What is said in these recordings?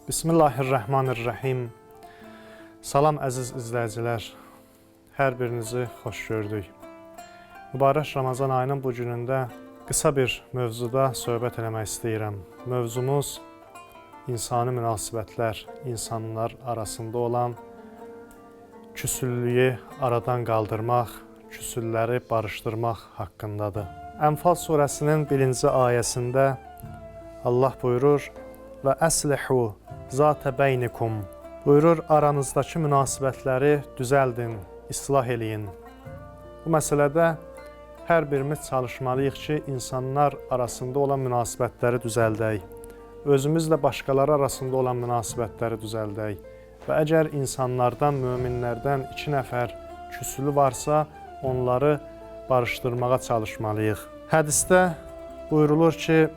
Bismillahirrahmanirrahim. Salam əziz izləyicilər. Hər birinizi xoş gördük. Mübarək Ramazan ayının bu günündə qısa bir mövzuda söhbət eləmək istəyirəm. Mövzumuz insani münasibətlər, insanlar arasında olan küsüllüyü aradan qaldırmaq, küsülləri barışdırmaq haqqındadır. Ənfal surəsinin 1-ci ayəsində Allah buyurur: və əslihu zətə beynikum. Buyurur, aranızdakı münasibətləri düzəldin, islah eləyin. Bu məsələdə hər birimiz çalışmalıyıq ki, insanlar arasında olan münasibətləri düzəldək. Özümüzlə başqaları arasında olan münasibətləri düzəldək. Və əgər insanlardan, möminlərdən 2 nəfər küsülü varsa, onları barışdırmağa çalışmalıyıq. Hədisdə buyurulur ki,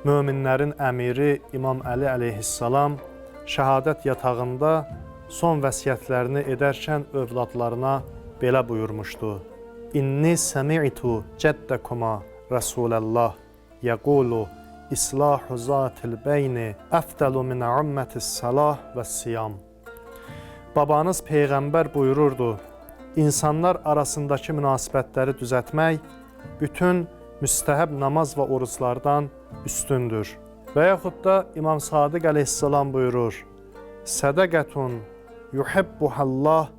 möminlərin əmiri İmam Əli əleyhissalam şəhadət yatağında son vəsiyyətlərini edərkən övladlarına belə buyurmuşdu: İnni səmi'tu cəddəkuma Rasulallah yəqulu islahu zatil beyni əfdəlu min ummətis salah və siyam. Babanız Peyğəmbər buyururdu: İnsanlar arasındakı münasibətləri düzəltmək bütün müstəhəb namaz və oruclardan üstündür. Və yaxud da İmam Sadiq əleyhissalam buyurur: Sədəqətun yuhibbuhallah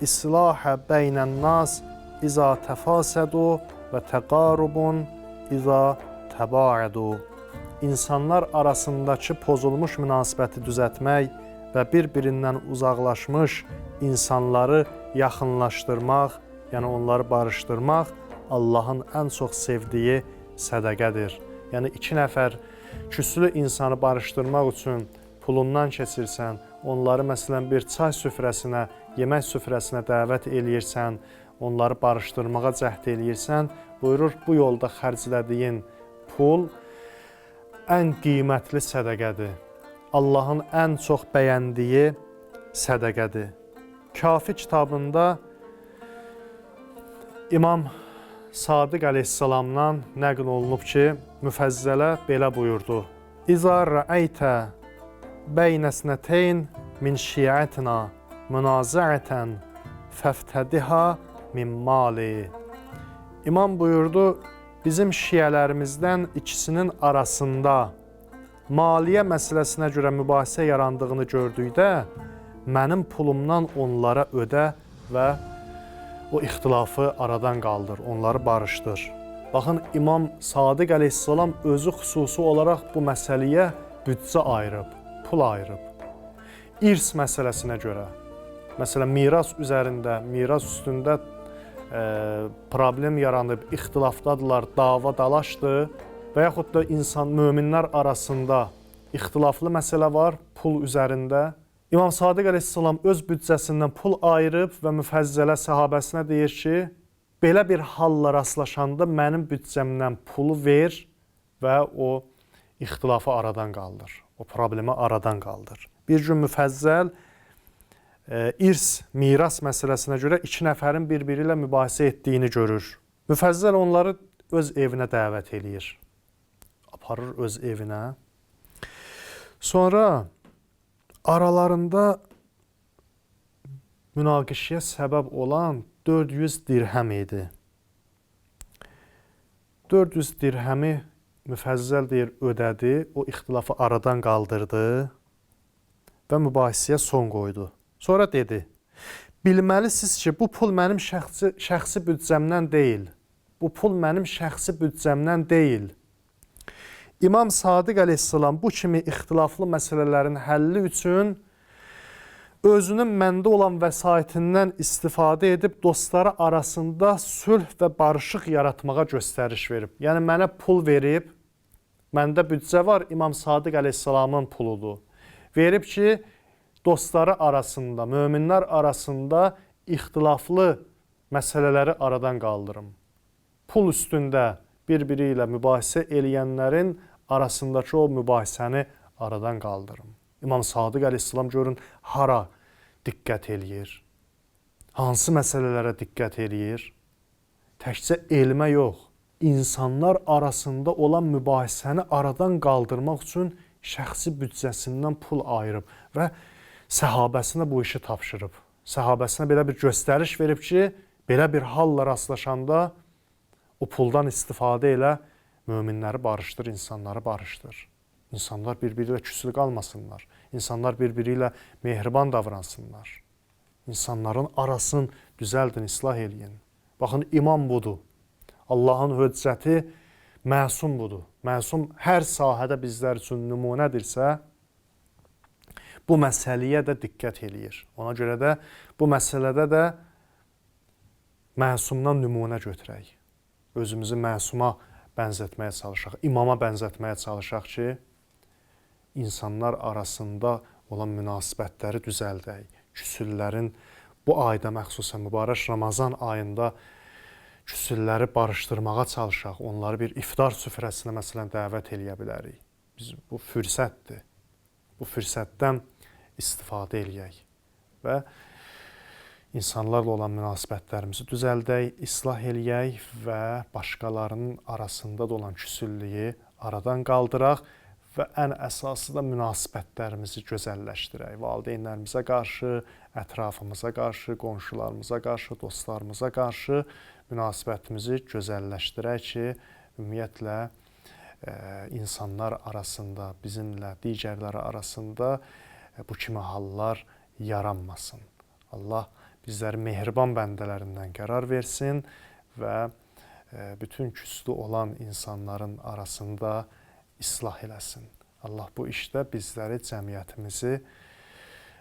islahə beynən-nas iza təfasədu və təqarubun iza təbaədu. İnsanlar arasındakı pozulmuş münasibəti düzəltmək və bir-birindən uzaqlaşmış insanları yaxınlaşdırmaq, yəni onları barışdırmaq Allahın ən çox sevdiyi sədəqədir. Yəni 2 nəfər küslü insanı barışdırmaq üçün pulundan keçirsən, onları məsələn bir çay süfrəsinə, yemək süfrəsinə dəvət eləyirsən, onları barışdırmağa cəhd eləyirsən, buyurur, bu yolda xərclədiyin pul ən qiymətli sədəqədir. Allahın ən çox bəyəndiyi sədəqədir. Kafi kitabında İmam Sadiq əleyhissalamdan nəql olunub ki, müfəzzələ belə buyurdu: İza rəəytə beynəsnəteyn min şiətina münazəətən fəftədiha min mali. İmam buyurdu, bizim şiələrimizdən ikisinin arasında maliyyə məsələsinə görə mübahisə yarandığını gördükdə, mənim pulumdan onlara ödə və o ixtilafı aradan qaldır, onları barışdır. Baxın, İmam Sadiq əleyhissalam özü xüsusi olaraq bu məsələyə büdcə ayırıb, pul ayırıb. İrs məsələsinə görə, məsələn, miras üzərində, miras üstündə problem yaranıb, ixtilafdadılar, dava dalaşdı və yaxud da möminlər arasında ixtilaflı məsələ var pul üzərində. İmam Sadiq əleyhissalam öz büdcəsindən pul ayırıb və müfəzzələ səhabəsinə deyir ki, belə bir halla rastlaşanda mənim büdcəmdən pulu ver və o ixtilafı aradan qaldır, o problemi aradan qaldır. Bir gün müfəzzəl irs, miras məsələsinə görə 2 nəfərin bir-biri ilə mübahisə etdiyini görür. Müfəzzəl onları öz evinə dəvət eləyir, aparır öz evinə. Sonra aralarında münaqişəyə səbəb olan 400 dirhəm idi. 400 dirhəmi müfəzzəl deyir ödədi, o ixtilafı aradan qaldırdı və mübahisəyə son qoydu. Sonra dedi: bilməlisiniz ki, bu pul mənim şəxsi büdcəmdən deyil. Bu pul mənim şəxsi büdcəmdən deyil. İmam Sadiq əleyhissalam bu kimi ixtilaflı məsələlərin həlli üçün özünün məndə olan vəsaitindən istifadə edib dostları arasında sülh və barışıq yaratmağa göstəriş verib. Yəni, mənə pul verib, məndə büdcə var, İmam Sadiq əleyhissalamın puludur. Verib ki, dostları arasında, möminlər arasında ixtilaflı məsələləri aradan qaldırım. Pul üstündə bir-biri ilə mübahisə eləyənlərin arasındakı o mübahisəni aradan qaldırım. İmam Sadiq əleyhissalam görün, hara diqqət eləyir? Hansı məsələlərə diqqət eləyir? Təkcə elmə yox, insanlar arasında olan mübahisəni aradan qaldırmaq üçün şəxsi büdcəsindən pul ayırıb və səhabəsinə bu işi tapşırıb. Səhabəsinə belə bir göstəriş verib ki, belə bir halla rastlaşanda o puldan istifadə elə, möminləri barışdır, insanları barışdır. İnsanlar bir-biri ilə küslü qalmasınlar. İnsanlar bir-biri ilə mehriban davransınlar. İnsanların arasını düzəldin, islah eləyin. Baxın, iman budur. Allahın höccəti məsum budur. Məsum hər sahədə bizlər üçün nümunədirsə, bu məsələyə də diqqət eləyir. Ona görə də bu məsələdə də məsumdan nümunə götürək. Özümüzü məsuma bənzətməyə çalışaq, imama bənzətməyə çalışaq ki, insanlar arasında olan münasibətləri düzəldək. Küsüllərin bu ayda məxsusən mübarək Ramazan ayında küsülləri barışdırmağa çalışaq. Onları bir iftar süfrəsinə məsələn dəvət eləyə bilərik. Bu fürsətdir. Bu fürsətdən istifadə eləyək və insanlarla olan münasibətlərimizi düzəldək, islah eləyək və başqalarının arasında da olan küsüllüyü aradan qaldıraq və ən əsası da münasibətlərimizi gözəlləşdirək. Valideynlərimizə qarşı, ətrafımıza qarşı, qonşularımıza qarşı, dostlarımıza qarşı münasibətimizi gözəlləşdirək ki, ümumiyyətlə insanlar arasında, bizimlə digərləri arasında bu kimi hallar yaranmasın. Allah bizləri mehriban bəndələrindən qərar versin və bütün küslü olan insanların arasında islah eləsin. Allah bu işdə bizləri, cəmiyyətimizi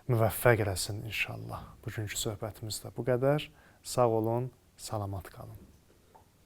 müvəffəq eləsin inşallah. Bugünkü söhbətimizdə bu qədər. Sağ olun, salamat qalın.